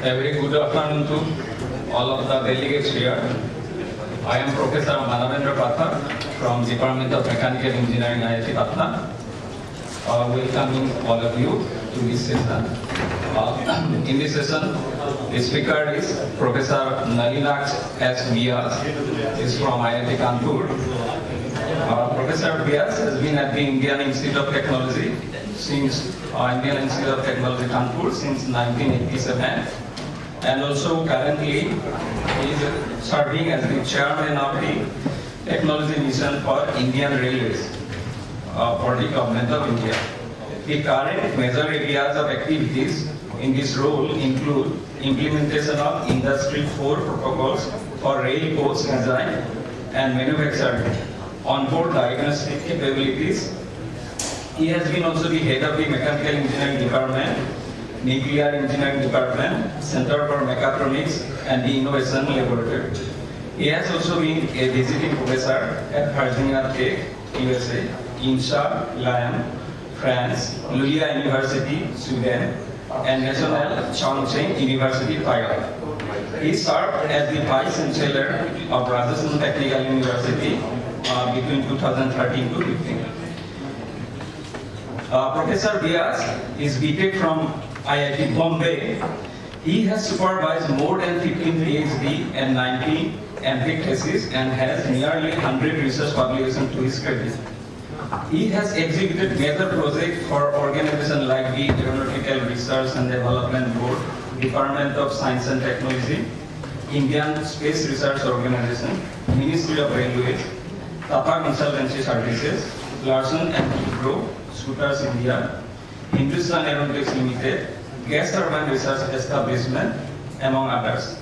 A very good afternoon to all of the delegates here. I am Professor Manavendra Pathak from Department of Mechanical Engineering, IIT PATNA. Welcoming all of you to this session. In this session, the speaker is Professor Nalinaksh S. Vyas. He is from IIT Kanpur. Professor Vyas has been at the Indian Institute of Technology since Kanpur since 1987, and also currently he is serving as the chairman of the Technology Mission for Indian Railways for the Government of India. The current major areas of activities in this role include implementation of Industry 4 protocols for rail coach design and manufacturing, onboard diagnostic capabilities. He has been also the head of the Mechanical Engineering Department, Nuclear Engineering Department, Center for Mechatronics and the Innovation Laboratory. He has also been a visiting professor at Virginia Tech, USA, INSA, Lyon, France, Luleå University, Sweden, and National Chongqing University, Taiwan. He served as the Vice Chancellor of Rajasthan Technical University between 2013 to 15. Professor Vyas is BTech from IIT Bombay. He has supervised more than 15 PhD and 90 MPhil theses and has nearly 100 research publications to his credit. He has executed major projects for organizations like the Aeronautical Research and Development Board, Department of Science and Technology, Indian Space Research Organization, Ministry of Railways, Tata Consultancy Services, Larsen and Toubro, Scooters India, Hindustan Aeronautics Limited, Gas Turbine Research Establishment, among others.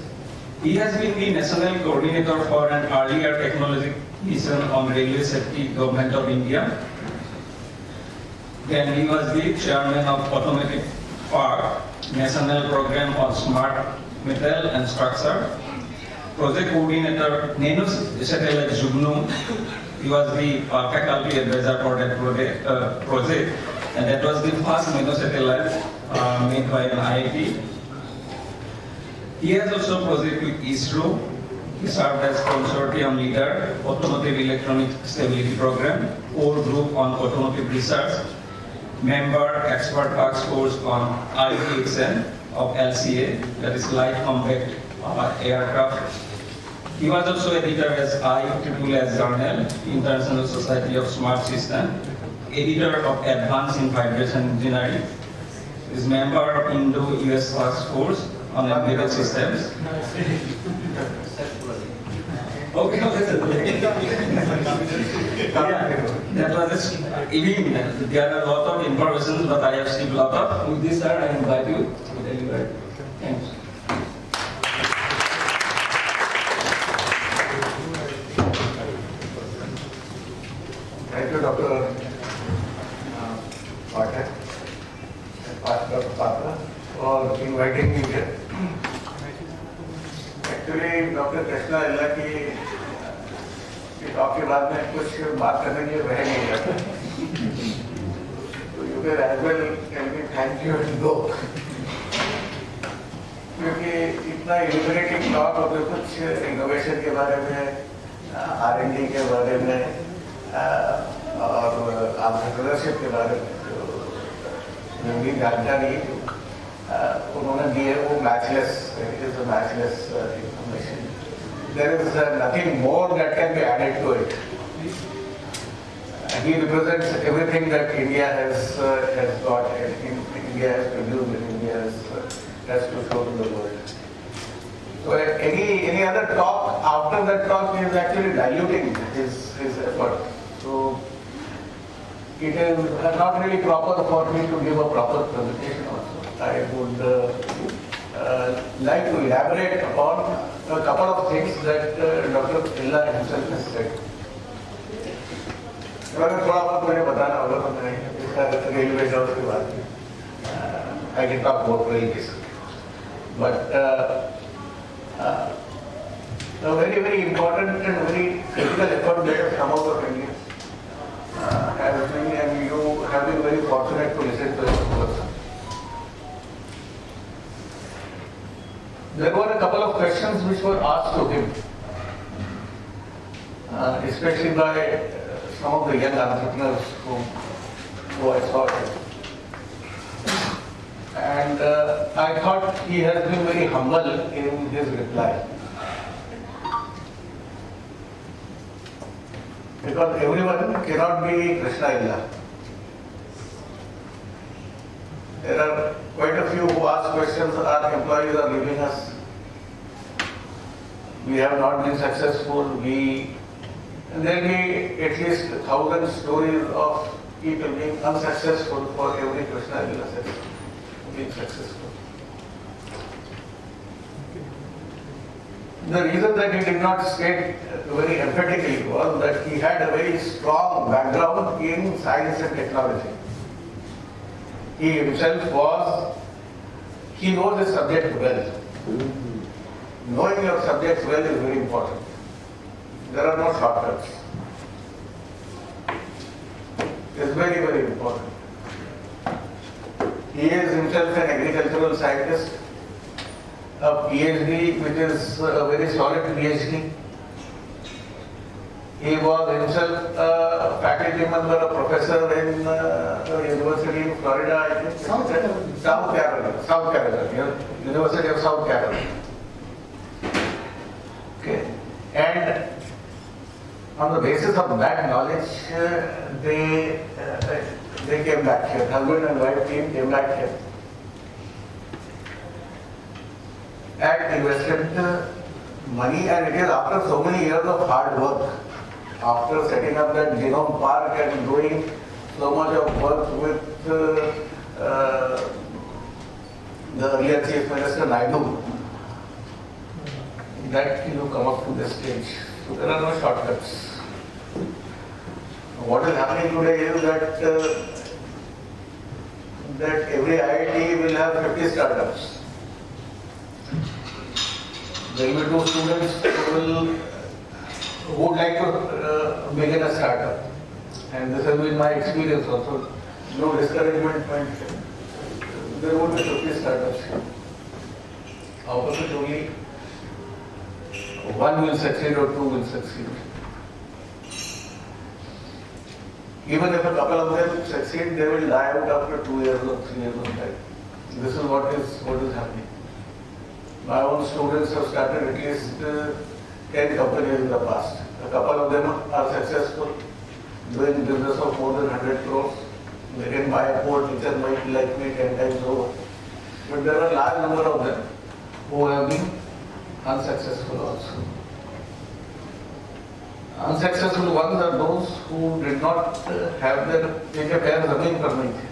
He has been the national coordinator for an earlier technology mission on railway safety, Government of India. Then he was the chairman of Automatic Park, National Program of Smart Metal and Structure, project coordinator Nano Satellite Jugnu. He was the faculty advisor for that project, and that was the first nano satellite made by an IIT. He has also project with ISRO. He served as consortium leader, Automotive Electronic Stability Program, core group on automotive research, member expert task force on IVXN of LCA, that is Light Combat Aircraft. He was also editor as IIIS Journal, International Society of Smart System, editor of Advanced in Vibration Engineering, is member of Indo-US Task Force on Embedded Systems. Okay, that was just even there are a lot of information, but I have still a lot of. With this, sir, I invite you to deliver. Thanks. Thank you, Dr. Pathak, Dr. Pathak, for inviting me here. Actually, Dr. Krishna Allah की talk के बाद में कुछ बात करने के लिए रह नहीं जाता. So you can as well tell me thank you and go. क्योंकि इतना illuminating talk और कुछ innovation के बारे में, R&D के बारे में और entrepreneurship के बारे में जो भी जानकारी उन्होंने दी है वो matchless, it is a matchless information. There is nothing more that can be added to it. He represents everything that India has got, and India has produced, and India has to show to the world. So any other talk after that talk is actually diluting his effort. So it is not really proper for me to give a proper presentation also. I would like to elaborate upon a couple of things that Dr. Illa himself has said. अगर थोड़ा बहुत मुझे बताना होगा तो मैं इसका railway job के बाद I can talk about railways. But a very important and very critical effort that has come out of India has been, and you have been very fortunate to listen to it. couple of questions which were asked to him, especially by some of the young entrepreneurs who I saw here. And I thought he has been very humble in his reply. Because everyone cannot be Krishna Illa. There are quite a few who ask questions, our employees are leaving us. We have not been successful. And there will be at least 1,000 stories of people being unsuccessful for every Krishna Illa being successful. The reason that he did not state very emphatically was that he had a very strong background in science and technology. He himself he knows his subject well. Knowing your subjects well is very important. There are no shortcuts. It's very, very important. He is himself an agricultural scientist, a PhD, which is a very solid PhD. He was himself a faculty member, a professor in a university in Florida, I think. South Carolina, University of South Carolina. Okay. And on the basis of that knowledge, they came back here. Husband and wife team came back here and invested money, and it is after so many years of hard work, after setting up that genome park and doing so much of work with the earlier Chief Minister Naidu, that you come up to this stage. So there are no shortcuts. What is happening today is that every IIT will have 50 startups. There will be 2 students who would like to begin a startup. And this has been my experience also. No discouragement. There would be 50 startups. Out of it only 1 will succeed or 2 will succeed. Even if a couple of them succeed, they will die out after 2 years or 3 years of time. This is what is happening. My own students have started at least 10 companies in the past. A couple of them are successful, doing business of more than 100 crores. They can buy a poor teacher might like me 10 times over. But there are a large number of them who have been unsuccessful also. Unsuccessful ones are those who did not have their पैर जमीन पर नहीं थे.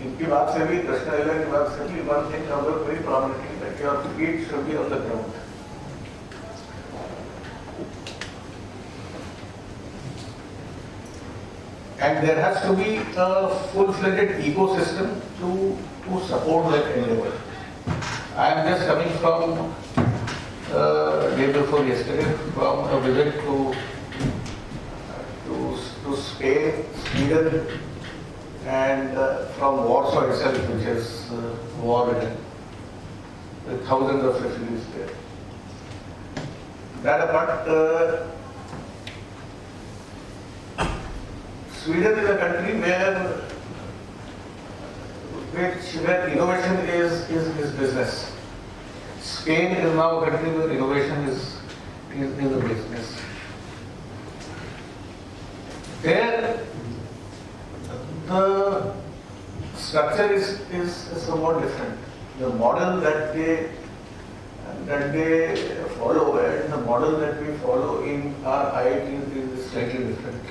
इनकी बात से भी कृष्णा इला की बात से भी one thing comes out very prominently, that your feet should be on the ground. And there has to be a full-fledged ecosystem to support that endeavor. I am just coming from day before yesterday from a visit to Spain, Sweden, and from Warsaw itself, which is war-ridden, with thousands of refugees there. That apart, Sweden is a country where innovation is business. Spain is now a country where innovation is a business. There, the structure is somewhat different. The model that they follow and the model that we follow in our IITs is slightly different.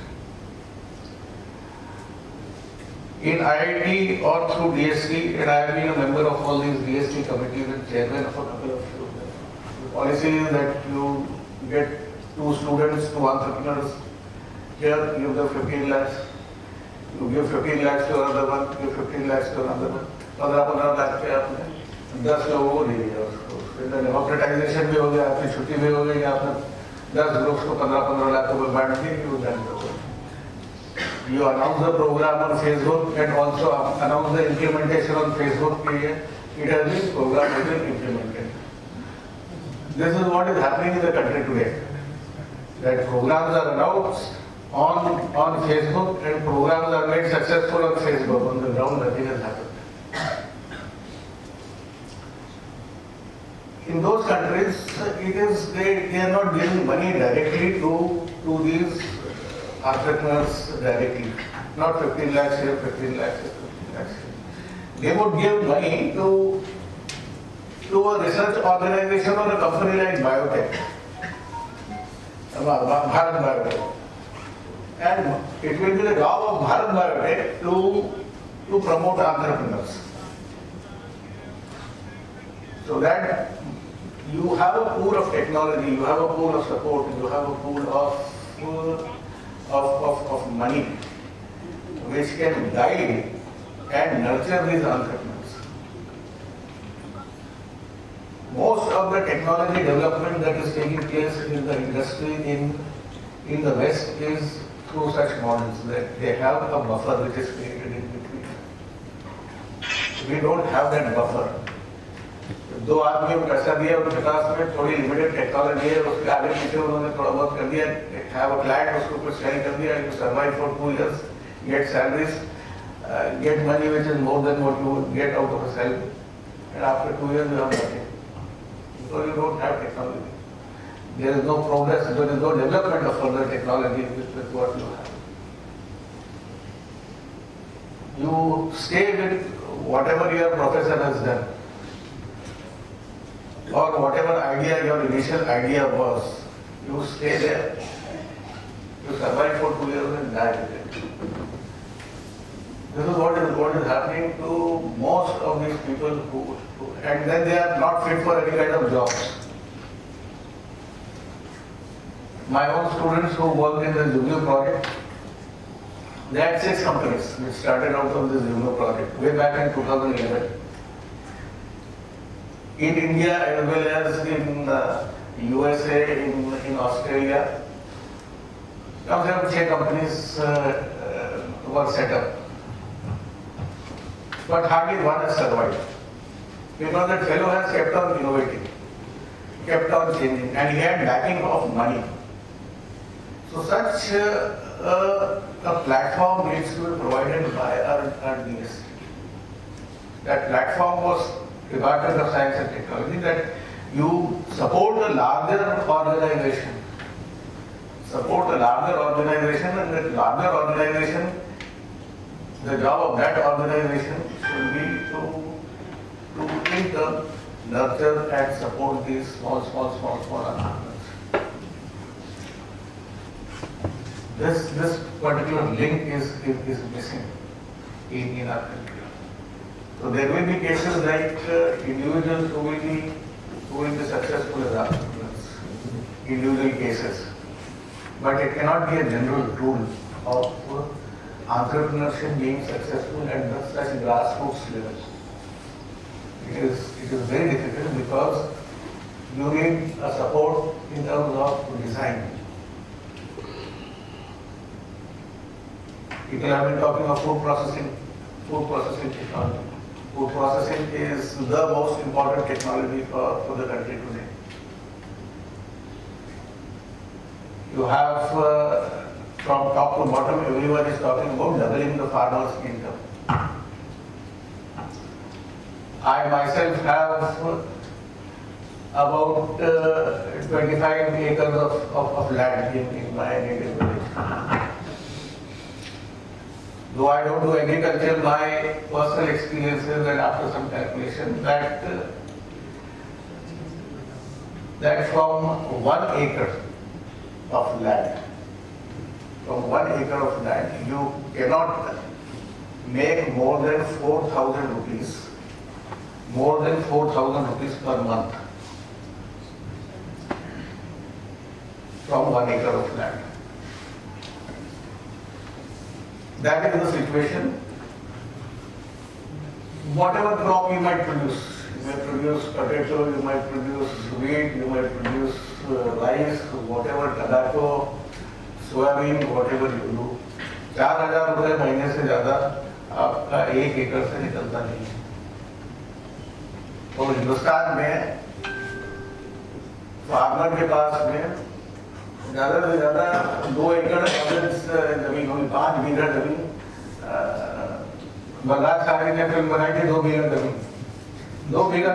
In IIT or through DST, and I have been a member of all these DST committees and chairman of a couple of them. The policy is that you get 2 students, 2 entrepreneurs. Here you give 15 lakhs. You give 15 lakhs to another one, give 15 lakhs to another one. 15 lakh पे आपने 10 लोगों को दे दिया उसको. फिर democratisation भी हो गया, आपकी छुट्टी भी हो गई, आपने 10 ग्रुप्स को 15 लाख रुपए बांट दिए कि वो जान दो. You announce the program on Facebook and also announce the implementation on Facebook. It has been programmed, it has been implemented. This is what is happening in the country today. That programs are announced on Facebook and programs are made successful on Facebook. On the ground, nothing has happened. In those countries, they are not giving money directly to these entrepreneurs directly. Not 15 lakhs here, 15 lakhs here, 15 lakhs here. They would give money to a research organization or a company like Biotech, Bharat Biotech. And it will be the job of Bharat Biotech to promote entrepreneurs. So that you have a pool of technology, you have a pool of support, you have a pool of money which can guide and nurture these entrepreneurs. Most of the technology development that is taking place in the industry in the West is through such models that they have a buffer which is created in between. We don't have that buffer. दो आदमी को पैसा दिया और विकास में थोड़ी limited technology है उसके आगे पीछे उन्होंने थोड़ा बहुत कर दिया हैव अ क्लाइंट उसको कुछ सेल कर दिया you survive for 2 years get salaries get money which is more than what you would get out of a salary and after 2 years you have nothing because you don't have technology there is no progress there is no development of further technology with what you have you stay with whatever your professor has done or whatever idea your initial idea was, you stay there, you survive for 2 years and die with it. This is what is happening to most of these people and then they are not fit for any kind of jobs. My own students who worked in the Jubilee project, they had 6 companies which started out of this Jubilee project way back in 2011. In India as well as in USA, in Australia, some 6 companies were set up. But hardly one has survived. Because that fellow has kept on innovating, kept on changing, and he had backing of money. So such a platform needs to be provided by our DST. That platform was Department of Science and Technology, that you support a larger organization. Support a larger organization and that larger organization, the job of that organization should be to in turn nurture and support these small entrepreneurs. This particular link is missing in our country. So there will be cases like individuals who will be successful as entrepreneurs, individual cases. But it cannot be a general rule of entrepreneurship being successful at such grassroots level. It is very difficult because you need a support in terms of design. People have been talking of food processing technology. Food processing is the most important technology for the country today. You have from top to bottom, everyone is talking about doubling the farmer's income. I myself have about 25 acres of land in my native village. Though I don't do agriculture, my personal experiences and after some calculation that from 1 acre of land, you cannot make more than 4,000 rupees, per month from 1 acre of land. That is the situation. Whatever crop you might produce, you might produce potato, you might produce wheat, you might produce rice, whatever, tobacco, soybean, whatever you do, 4,000 रुपए महीने से ज्यादा आपका 1 एकड़ से निकलता नहीं है। और हिंदुस्तान में फार्मर के पास में ज्यादा से ज्यादा 2 एकड़ एवरेज जमीन होगी, 5 बीघा जमीन। बलराज साहनी ने फिल्म बनाई थी 2 बीघा जमीन। 2 बीघा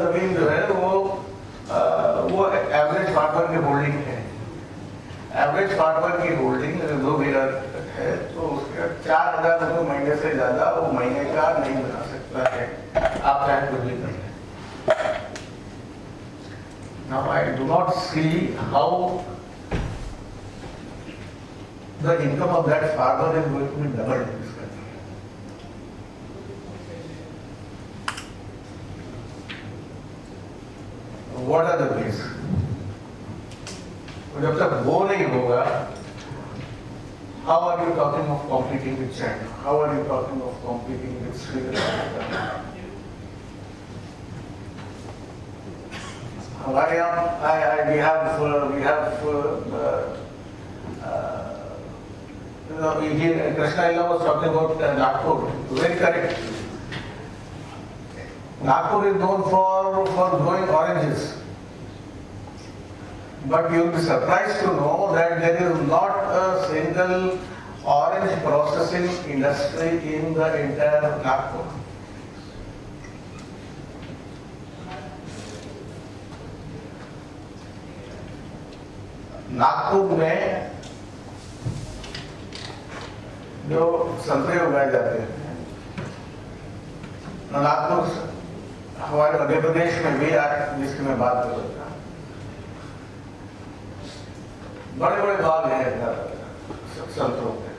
जमीन जो है वो एवरेज फार्मर की होल्डिंग है। एवरेज फार्मर की होल्डिंग 2 बीघा है, तो उसके 4,000 रुपये महीने से ज्यादा वो महीने का नहीं बना सकता है, आप चाहे कुछ भी कर लें। Now I do not see how the income of that farmer is going to be doubled in this country. What are the ways? जब तक वो नहीं होगा, how are you talking of competing with China? How are you talking of competing with Sri Lanka? हमारे यहाँ we have Krishna Illa was talking about Nagpur. Very correct. Nagpur is known for growing oranges. But you will be surprised to know that there is not a single orange processing industry in the entire Nagpur. Nagpur में जो संतरे उगाए जाते हैं, नागपुर हमारे मध्य प्रदेश में भी जिसकी मैं बात कर रहा था, बड़े बड़े बाग हैं संतरों के।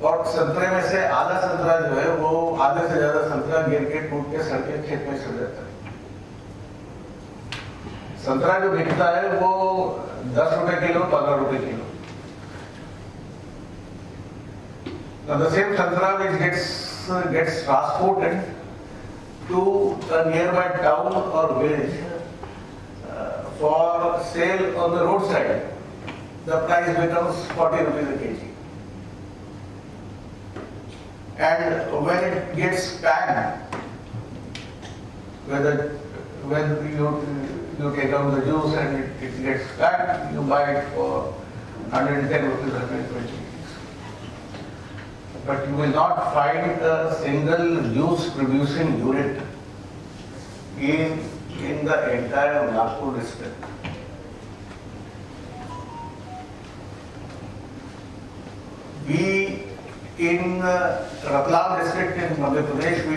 और संतरे में से आधा संतरा जो है वो आधे से ज्यादा संतरा गिर के टूट के सड़ के खेत में सड़ जाता है। संतरा जो बिकता है वो 10 रुपए किलो, 15 रुपए kilo. Now the same santra which gets transported to a nearby town or village for sale on the roadside, the price becomes 40 rupees a kg. And when it gets packed, when you take out the juice and it gets packed, you buy it for 110 rupees, 120 rupees. But you will not find a single juice producing unit in the entire Nagpur district. We in Ratlam district in Madhya Pradesh, we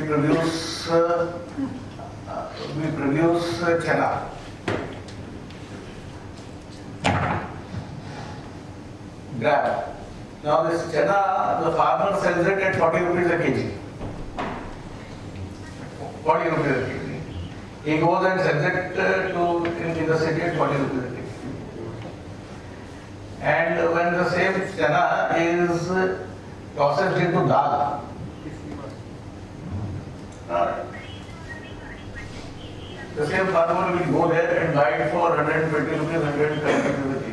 produce chana. Gram. Now this chana, the farmer sells it at 40 rupees a kg. 40 rupees a kg. He goes and sells it in the city at 40 rupees a kg. And when the same chana is processed into dal, the same farmer will go there and buy it for 120 rupees, 130 rupees a kg.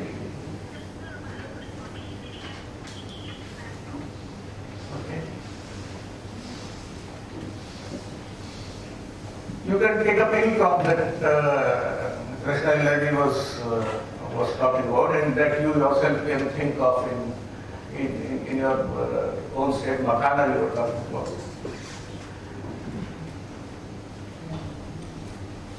You can take up any crop that Krishna Ilagi was talking about, and that you yourself can think of in your own state. Makana you were talking about.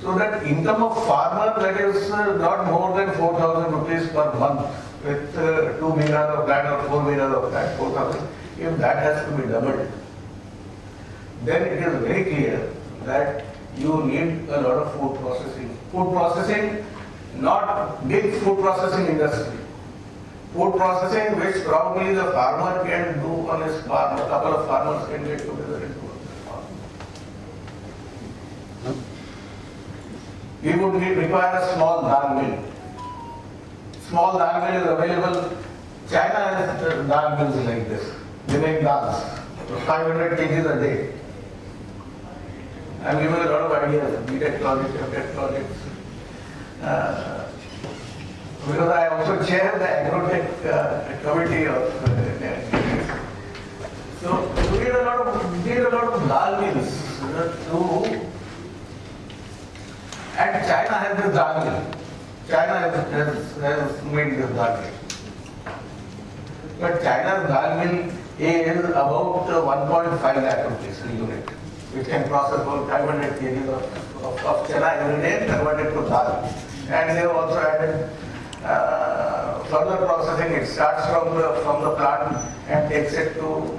So that income of farmer, that is not more than 4,000 rupees per month with 2 meters of that or 4 meters of that, 4,000. If that has to be doubled, then it is very clear that you need a lot of food processing. Food processing, not big food processing industry. Food processing which probably the farmer can do on his farm. A couple of farmers can get together and do on farm. We would require a small dal mill. Small dal mill is available. China has dal mills like this. They make dals, 500 kgs a day. I'm giving a lot of ideas, B.Tech projects, M.Tech projects. because I also chair the agrotech committee of so we did a lot of dal mills and China has this dal mill. China has made this dal mill. But China's dal mill is about 1.5 lakh rupees a unit, which can process about 500 kg of chana every day and convert it to dal. And they have also added further processing. It starts from the plant and takes it to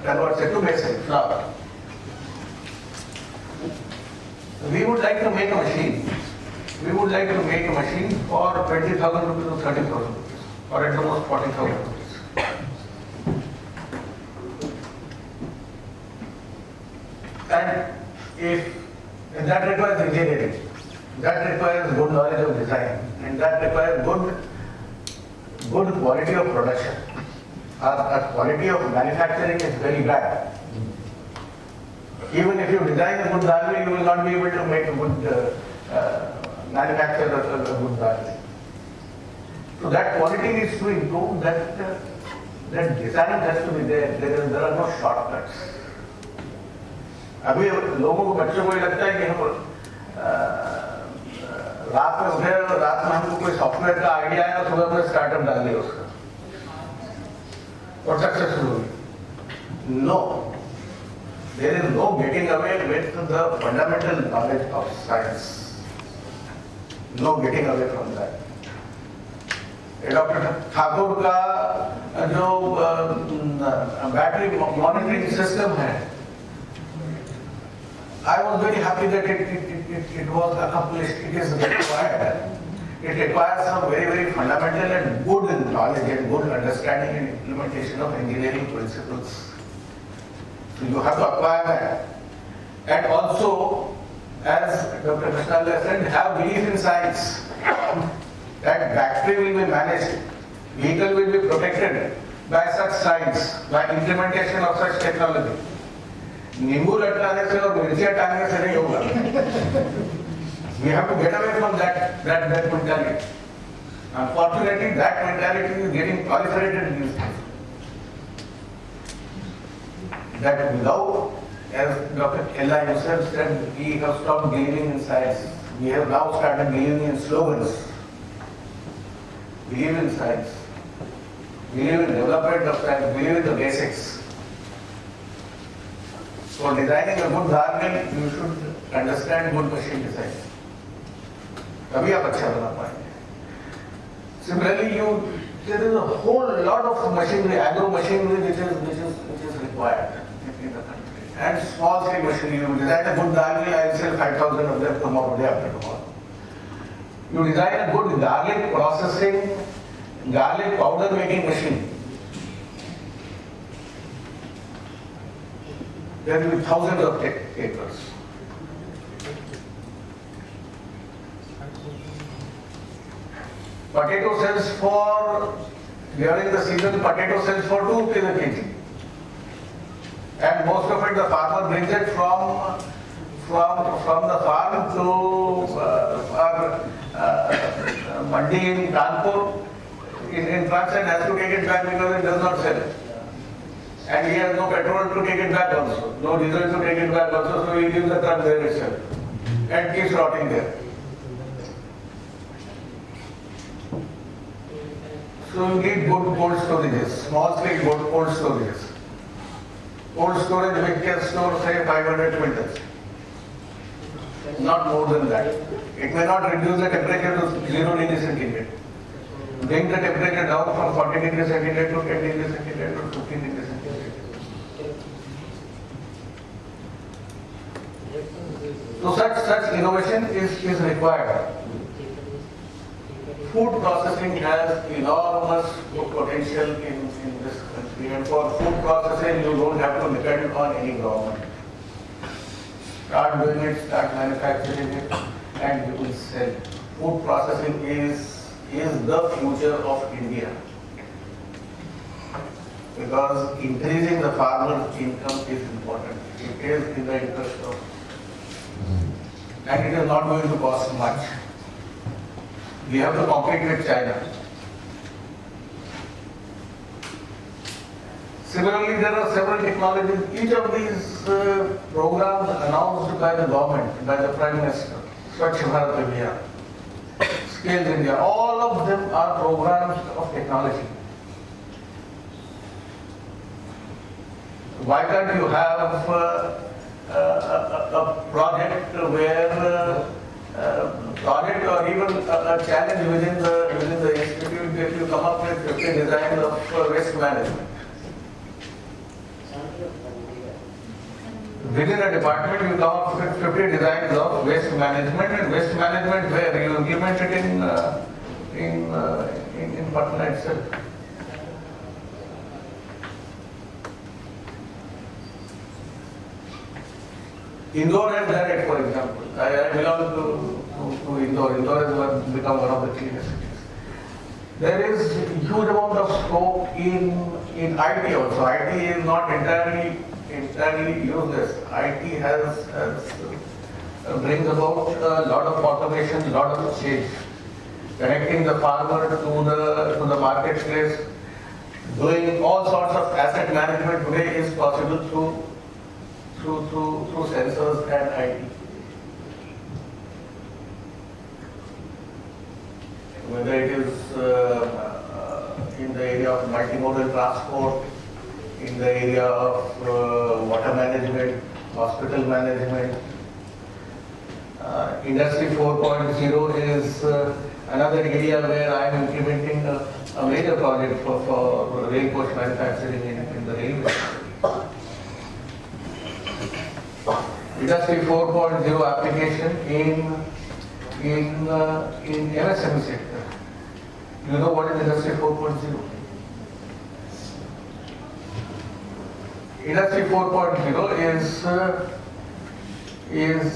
converts it to basic flour. We would like to make a machine. We would like to make a machine for 20,000 rupees or 30,000 rupees, or at the most 40,000 rupees. And that requires engineering, that requires good knowledge of design, and that requires good quality of production. Our quality of manufacturing is very bad. Even if you design a good dal mill, you will not be able to make a good manufacture a good dal mill. So that quality needs to improve. That design has to be there. There are no shortcuts. अभी लोगों को बच्चों को ये लगता है कि हम रात में उठे और रात में हमको कोई सॉफ्टवेयर का आइडिया है और सुबह में स्टार्टअप डाल दिया उसका और सक्सेसफुल होगी. No. There is no getting away with the fundamental knowledge of science. No getting away from that. Doctor Thakur का जो बैटरी मॉनिटरिंग सिस्टम है, I was very happy that it was accomplished. It is required. It requires some very fundamental and good knowledge and good understanding and implementation of engineering principles. So you have to acquire that. And also, as Dr. Krishna said, have belief in science. That factory will be managed, vehicle will be protected by such science, by implementation of such technology. नींबू लटकाने से और मिर्चियाँ टांगने से नहीं होगा. We have to get away from that mentality. Unfortunately, that mentality is getting proliferated these days. That without, as Dr. Kella himself said, we have stopped believing in science. We have now started believing in slogans. Believe in science. Believe in development of science. Believe in the basics. For designing a good dal mill, you should understand good machine design. तभी आप अच्छा बना पाएंगे. Similarly, there is a whole lot of machinery, agro machinery, which is required in the country. And small scale machinery. You design a good dal mill, I will sell 5,000 of them tomorrow, day after tomorrow. You design a good garlic processing, garlic powder making machine. There will be thousands of acres. Potato sells for, during the season, potato sells for 2 rupees a kg. And most of it, the farmer brings it from the farm to our mandi in Kanpur, in France, and has to take it back because it does not sell. And he has no petrol to take it back also, no diesel to take it back also, so he leaves the truck there itself and keeps rotting there. So you need good cold storages, small scale cold storages. Cold storage which can store say 500 quintals, not more than that. It may not reduce the temperature to 0 degrees centigrade. Bring the temperature down from 40 degrees centigrade to 10 degrees centigrade to 15 degrees centigrade. So such innovation is required. Food processing has enormous potential in this country, and for food processing you don't have to depend on any government. Start doing it, start manufacturing it, and you will sell. Food processing is the future of India, because increasing the farmer's income is important. It is in the interest of, and it is not going to cost much. We have to compete with China. Similarly, there are several technologies. Each of these programs announced by the government, by the Prime Minister, Swachh Bharat Abhiyan, Skills India, all of them are programs of technology. Why can't you have a project where project or even a challenge within the institute that you come up with 50 designs of waste management? Within a department, you come up with 50 designs of waste management, and waste management where you implement it in Patna itself. Indore has done it, for example. I belong to Indore. Indore has become one of the cleanest cities. There is a huge amount of scope in IT also. IT is not entirely useless. IT brings about a lot of automation, a lot of change. Connecting the farmer to the marketplace, doing all sorts of asset management today is possible through sensors and IT. Whether it is in the area of multimodal transport, in the area of water management, hospital management. Industry 4.0 is another area where I am implementing a major project for rail coach manufacturing in the railway. Industry 4.0 application in MSME sector. You know what is Industry 4.0? Industry 4.0 is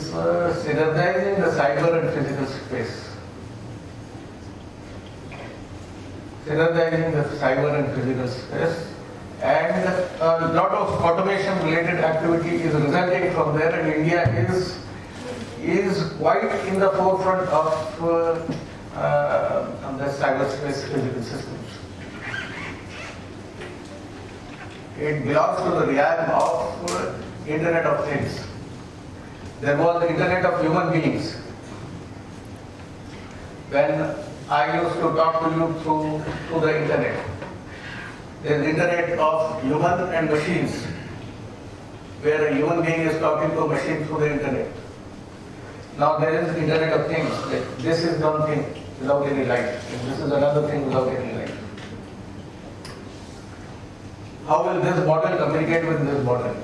synergizing the cyber and physical space. Synergizing the cyber and physical space, and a lot of automation related activity is resulting from there, and India is quite in the forefront of the cyberspace physical systems. It belongs to the realm of Internet of Things. There was the Internet of human beings. When I used to talk to you through the Internet, there is Internet of human and machines, where a human being is talking to a machine through the Internet. Now there is Internet of Things. Like this is one thing without any light, and this is another thing without any light. How will this bottle communicate with this bottle?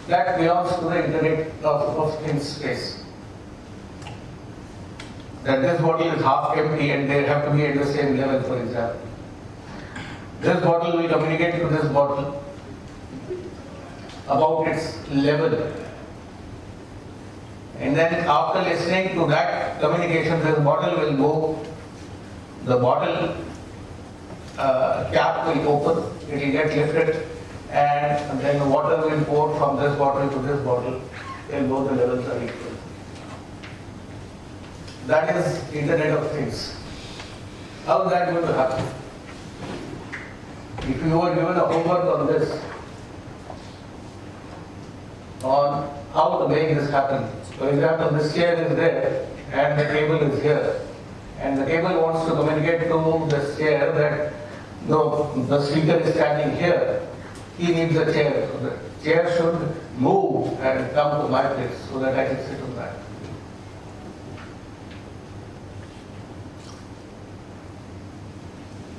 That belongs to the Internet of Things space. That this bottle is half empty and they have to be at the same level, for example. This bottle will communicate to this bottle about its level. And then after listening to that communication, this bottle will go, the bottle cap will open, it will get lifted, and then the water will pour from this bottle to this bottle till both the levels are equal. That is Internet of Things. How is that going to happen? If you were given a homework on this, on how to make this happen. For example, this chair is there and the table is here. And the table wants to communicate to this chair that no, the speaker is standing here. He needs a chair. So the chair should move and come to my place so that I can sit on that.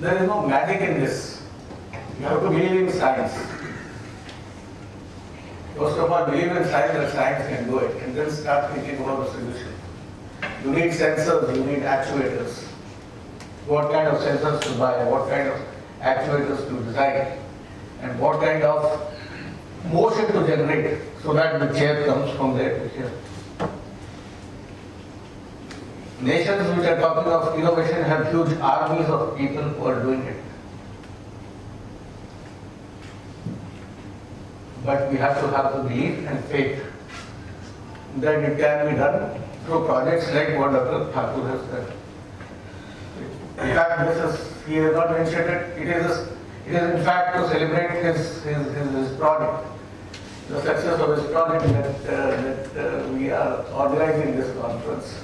There is no magic in this. You have to believe in science. First of all, believe in science that science can do it, and then start thinking about the solution. You need sensors, you need actuators. What kind of sensors to buy, what kind of actuators to design, and what kind of motion to generate so that the chair comes from there to here. Nations which are talking of innovation have huge armies of people who are doing it. But we have to have the belief and faith that it can be done through projects like what Dr. Thakur has done. In fact, he has not mentioned it. It is in fact to celebrate his project, the success of his project that we are organizing this conference.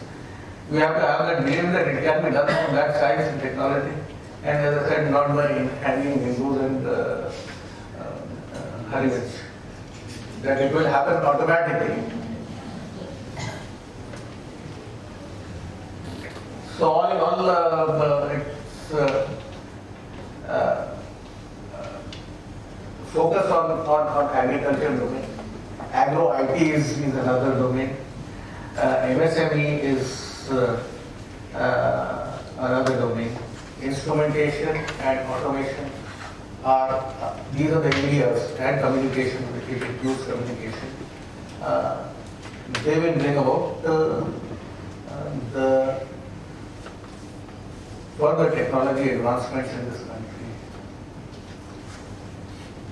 We have to have the belief that it can be done from that science and technology, and as I said, not by hanging Hindus and Harivans. That it will happen automatically. So all in all, it's focus on agriculture domain. Agro IT is another domain. MSME is another domain. Instrumentation and automation these are the areas, and communication, which includes communication. They will bring about the further technology advancements in this country.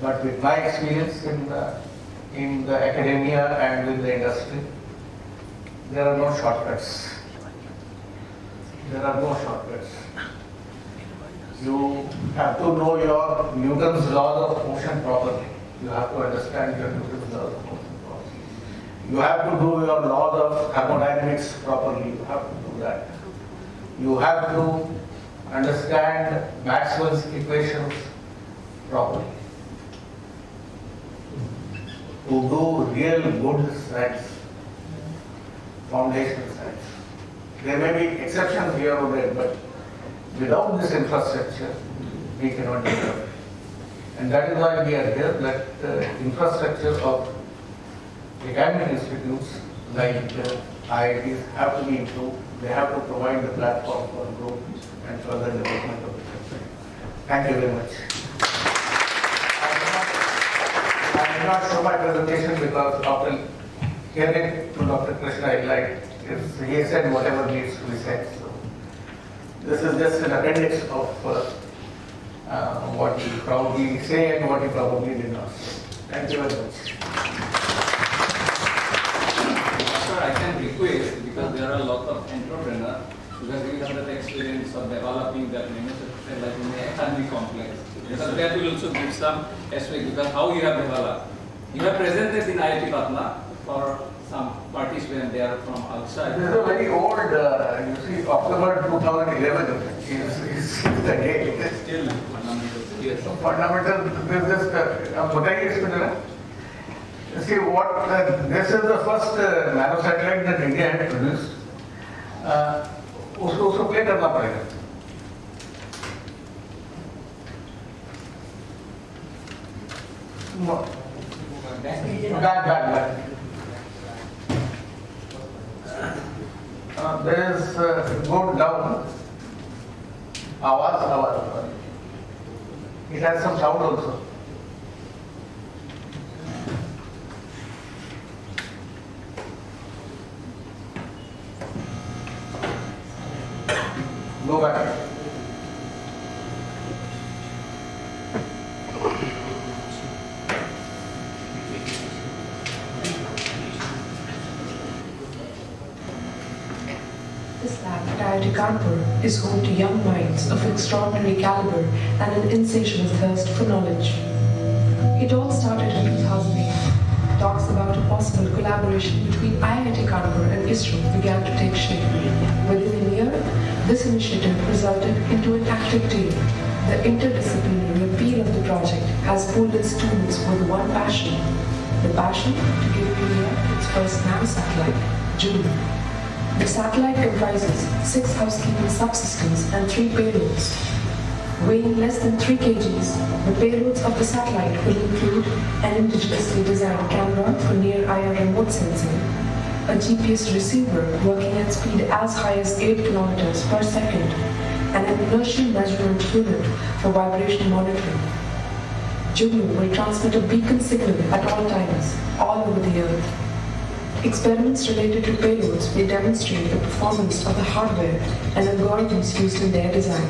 But with my experience in the academia and with the industry, there are no shortcuts. There are no shortcuts. You have to know your Newton's laws of motion properly. You have to understand your Newton's laws of motion properly. You have to do your laws of thermodynamics properly. You have to do that. You have to understand Maxwell's equations properly. To do real good science, foundational science. There may be exceptions here or there, but without this infrastructure, we cannot develop. And that is why we are here, that infrastructure of academic institutes like IITs have to be improved. They have to provide the platform for growth and further development of the country. Thank you very much. I did not show my presentation because after hearing to Dr. Krishna, he said whatever needs to be said. So this is just an appendix of what he probably say and what he probably did not say. Thank you very much. Sir, I can request, because there are a lot of entrepreneurs, because we have that experience of developing that manufacturing like in the academic complex. Because that will also give some aspect, because how you have developed. You have presented in IIT PATNA for some participants, they are from outside. This is a very old, you see, October 2011 is the day. Still fundamental. Yes. So fundamental, बताइए इसमें जरा. You see what, this is the first nanosatellite that India had produced. उसको play करना पड़ेगा. Back. There is go down. आवाज. It has some sound also. Go back. This lab at IIT Kanpur is home to young minds of extraordinary caliber and an insatiable thirst for knowledge. It all started in 2008. Talks about a possible collaboration between IIT Kanpur and ISRO began to take shape. Within a year, this initiative resulted into an active deal. The interdisciplinary appeal of the project has pulled its students with one passion: the passion to give India its first nanosatellite, Juno. The satellite comprises 6 housekeeping subsystems and 3 payloads. Weighing less than 3 kgs, the payloads of the satellite will include an indigenously designed camera for near-IR remote sensing, a GPS receiver working at speed as high as 8 kilometers per second, and an inertial measurement unit for vibration monitoring. Juno will transmit a beacon signal at all times, all over the Earth. Experiments related to payloads will demonstrate the performance of the hardware and algorithms used in their design.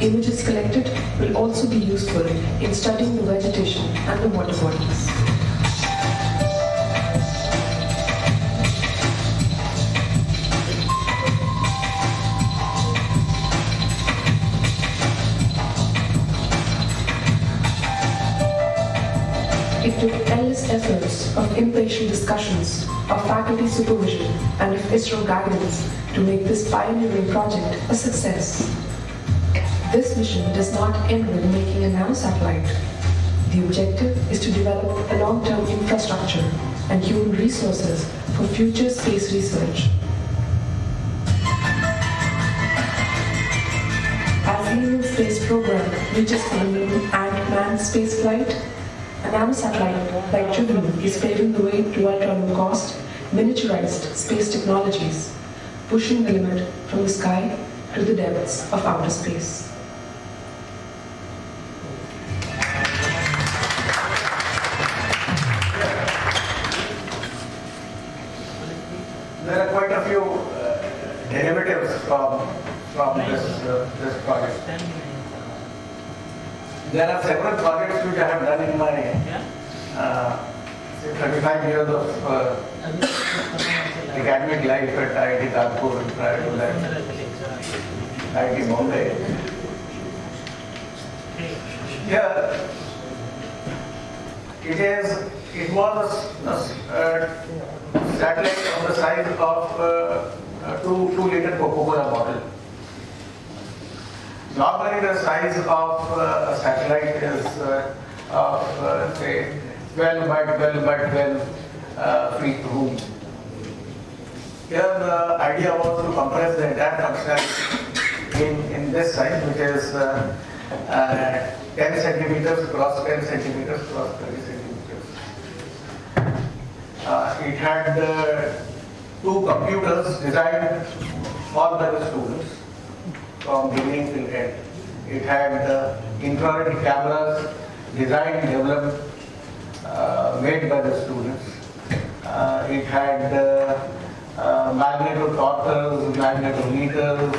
Images collected will also be useful in studying the vegetation and the water bodies. endless efforts of impatient discussions, of faculty supervision, and of ISRO guidance to make this pioneering project a success. This mission does not end with making a nanosatellite. The objective is to develop a long-term infrastructure and human resources for future space research. As the Indian space program reaches for the moon and manned spaceflight, a nanosatellite like Jubilee is paving the way to ultra-low-cost, miniaturized space technologies, pushing the limit from the sky to the depths of outer space. There are quite a few derivatives from this project. There are several projects which I have done in my 35 years of academic life at IIT Kanpur and prior to that IIT Bombay. Here, it was a satellite of the size of a 2-liter Coca-Cola bottle. Normally the size of a satellite is say 12 by 12 by 12 feet room. Here the idea was to compress the entire functionality in this size, which is 10 centimeters cross 10 centimeters cross 30 centimeters. It had 2 computers designed all by the students from beginning till end. It had infrared cameras designed, developed, made by the students. It had magnetotorquers, magnetometers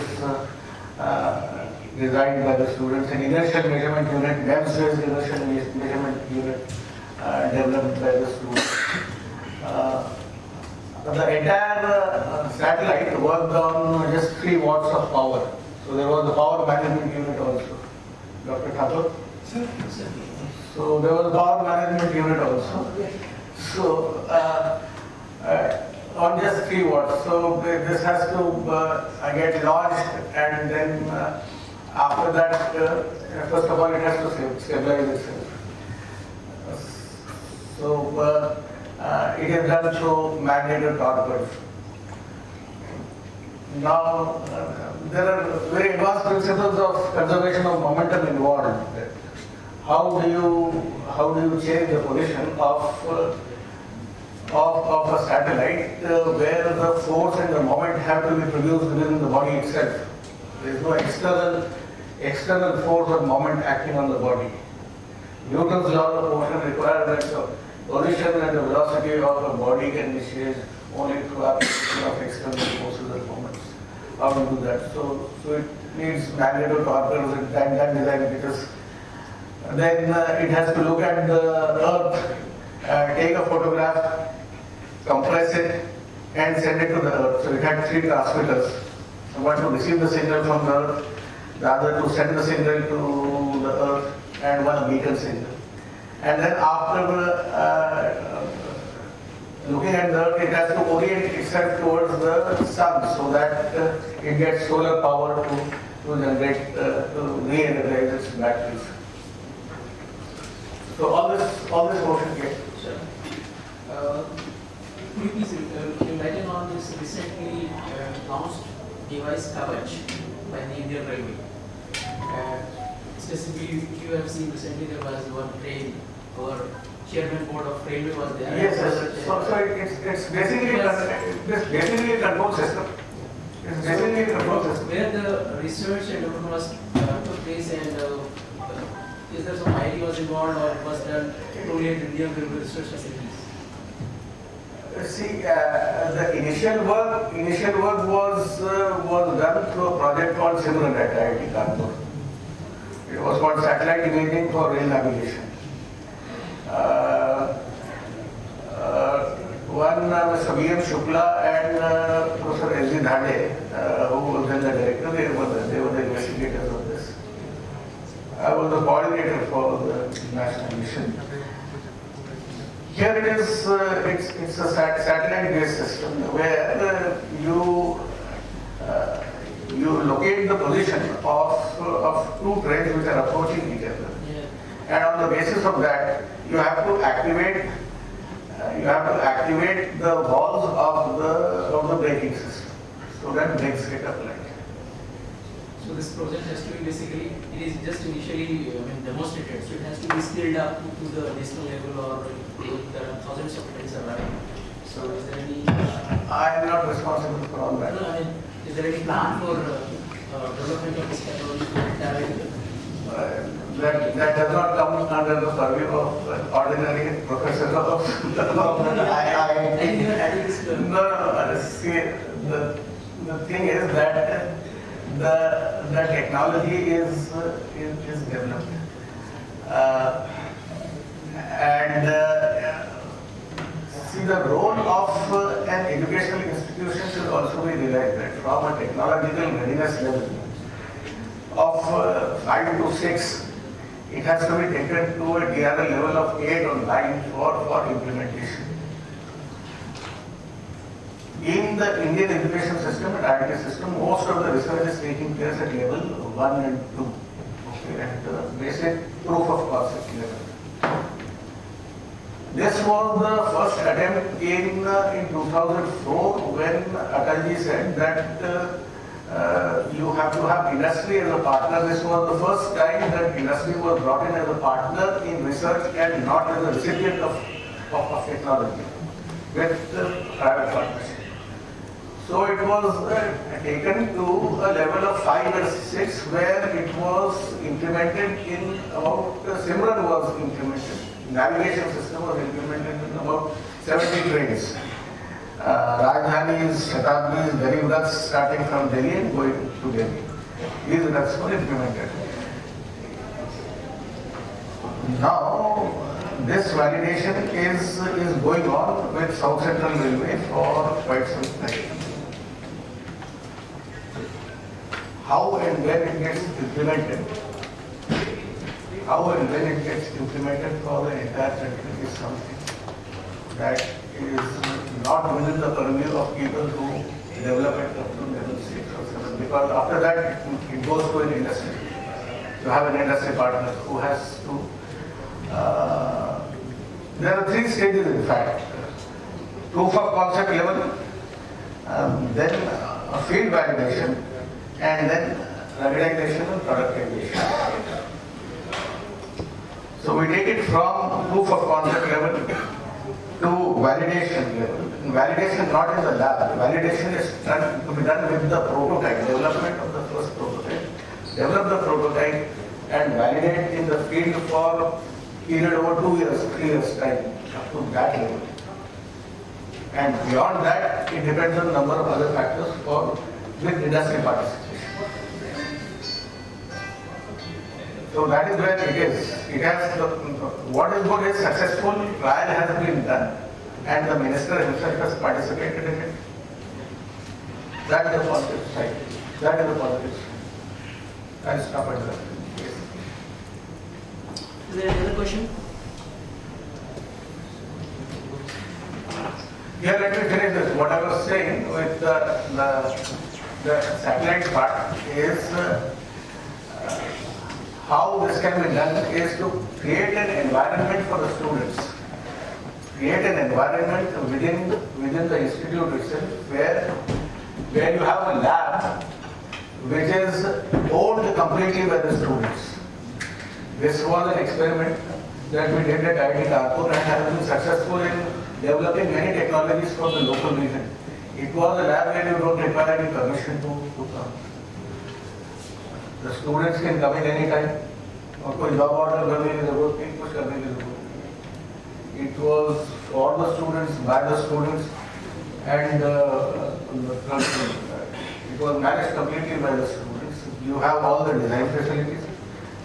designed by the students, an inertial measurement unit, MEMS-based inertial measurement unit developed by the students. The entire satellite worked on just 3 watts of power. So there was a power management unit also. Dr. Thakur? So there was a power management unit also. So on just 3 watts. So this has to get launched, and then after that, first of all, it has to stabilize itself. So it is done through magnetotorquers. Now, there are very advanced principles of conservation of momentum involved. How do you change the position of a satellite where the force and the moment have to be produced within the body itself? There is no external force or moment acting on the body. Newton's law of motion requires that the position and the velocity of a body can be changed only through application of external forces and moments. How to do that? So it needs magnetotorquers and that design, because then it has to look at the Earth, take a photograph, compress it, and send it to the Earth. So it had 3 transmitters. One to receive the signal from the Earth, the other to send the signal to the Earth, and one a beacon signal. And then after looking at the Earth, it has to orient itself towards the sun so that it gets solar power to generate, to re-energize its batteries. So all this motion here. Sure. Could you please enlighten on this recently launched device coverage by the Indian Railway? Specifically, you have seen recently there was one train or chairman board of railway was there. Yes, yes. So it's basically a control system. It's basically a control system. Where the research and development was took place, and is there some idea was involved or was done truly at Indian Railway research facilities? See, the initial work was done through a project called Simran at IIT Kanpur. It was called Satellite Imaging for Rail Navigation. One Mr. V.M. Shukla and Professor S.G. Dhade, who was then the director, they were the investigators of this. I was the coordinator for the national mission. Here it is, it's a satellite-based system where you locate the position of two trains which are approaching each other. Yeah. And on the basis of that, you have to activate the valves of the braking system. So that brakes get applied. So this project has to be basically, it is just initially demonstrated, so it has to be scaled up to the national level, or there are thousands of trains arriving. So is there any, I am not responsible for all that. is there any plan for development of this technology to That does not come under the purview of an ordinary professor of And you are adding this to No, see, the thing is that the technology is developed. See, the role of an educational institution should also be realized that from a technological readiness level of 5 to 6, it has to be taken to a DRL level of 8 or 9 for implementation. In the Indian education system and IIT system, most of the research is taking place at level 1 and 2, okay, at the basic proof of concept level. This was the first attempt in 2004 when Atalji said that you have to have industry as a partner. This was the first time that industry was brought in as a partner in research and not as a recipient of technology with private partnership. So it was taken to a level of 5 or 6 where it was implemented in about, Simran was implemented, navigation system was implemented in about 70 trains. Rajdhani's, Shatabdi's, Garib Raths starting from Delhi and going to Delhi. These Raths were implemented. Now, this validation is going on with South Central Railway for quite some time. How and when it gets implemented, for the entire country is something that is not within the purview of people who develop it up to level 6 or 7, because after that it goes to an industry. You have an industry partner who has to, there are 3 stages in fact. Proof of concept level, then field validation, and then ruggedization and productization. So we take it from proof of concept level to validation level. Validation not in the lab. Validation is to be done with the prototype, development of the first prototype. Develop the prototype and validate in the field for period over 2 years, 3 years time, up to that level. And beyond that, it depends on a number of other factors with industry participation. So that is where it is. It has what is good is successful trial has been done, and the minister himself has participated in it. That is the positive side. That is the positive side. I'll stop at that. Yes. Is there another question? Here, let me finish this. What I was saying with the satellite part is how this can be done is to create an environment for the students. Create an environment within the institute itself where you have a lab which is owned completely by the students. This was an experiment that we did at IIT Kanpur and has been successful in developing many technologies for the local region. It was a lab where you don't require any permission to come. The students can come in any time. और कोई job order करने की जरूरत नहीं, कुछ करने की जरूरत नहीं. It was for the students, by the students, and it was managed completely by the students. You have all the design facilities,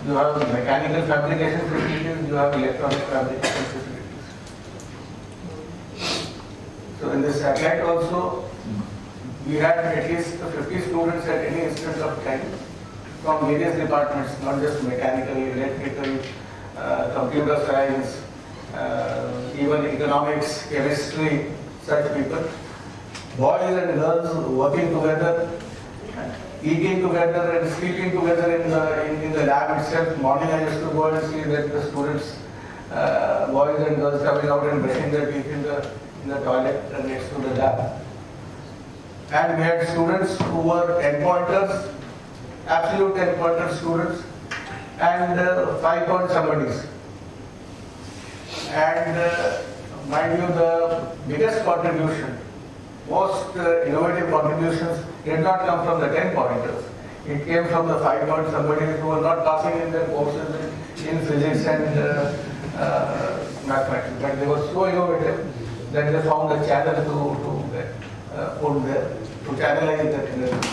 you have mechanical fabrication facilities, you have electronic fabrication facilities. So in this satellite also, we had at least 50 students at any instant of time from various departments, not just mechanical, electrical, computer science, even economics, chemistry, such people. Boys and girls working together, eating together and sleeping together in the lab itself. Morning I used to go and see that the students, boys and girls coming out and brushing their teeth in the toilet next to the lab. And we had students who were 10-pointers, absolute 10-pointer students, and 5-point somebodies. And mind you, the biggest contribution, most innovative contributions did not come from the 10-pointers. It came from the 5-point somebodies who were not passing in their courses in physics and mathematics. But they were so innovative that they found a channel to put there, to channelize that energy.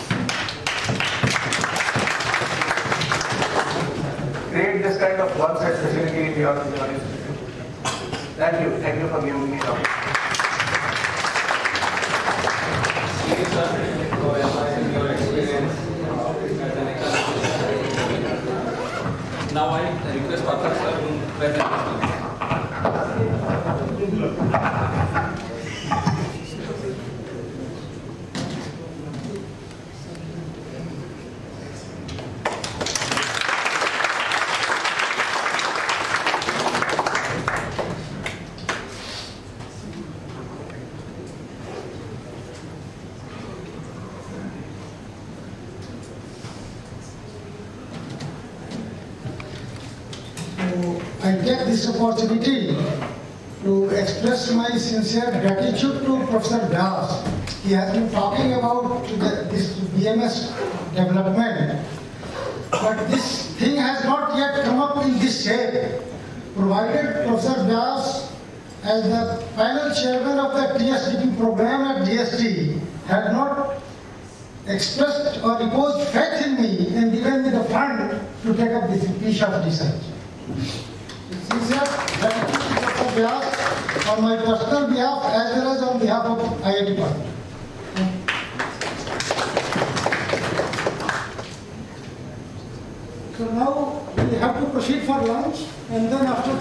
Create this kind of one such facility in your institute. Thank you for giving me the opportunity. Thank you, sir, for sharing your experience as an economist. Now I request Pathak sir to present his I take this opportunity to express my sincere gratitude to Professor Das. He has been talking about this BMS development, but this thing has not yet come up in this shape. Provided Professor Das, as the final chairman of the TSDP program at GST, had not expressed or reposed faith in me and given me the fund to take up this piece of research. Sincere gratitude to Dr. Vyas on my personal behalf as well as on behalf of IIT Patna. So now we have to proceed for lunch, and then after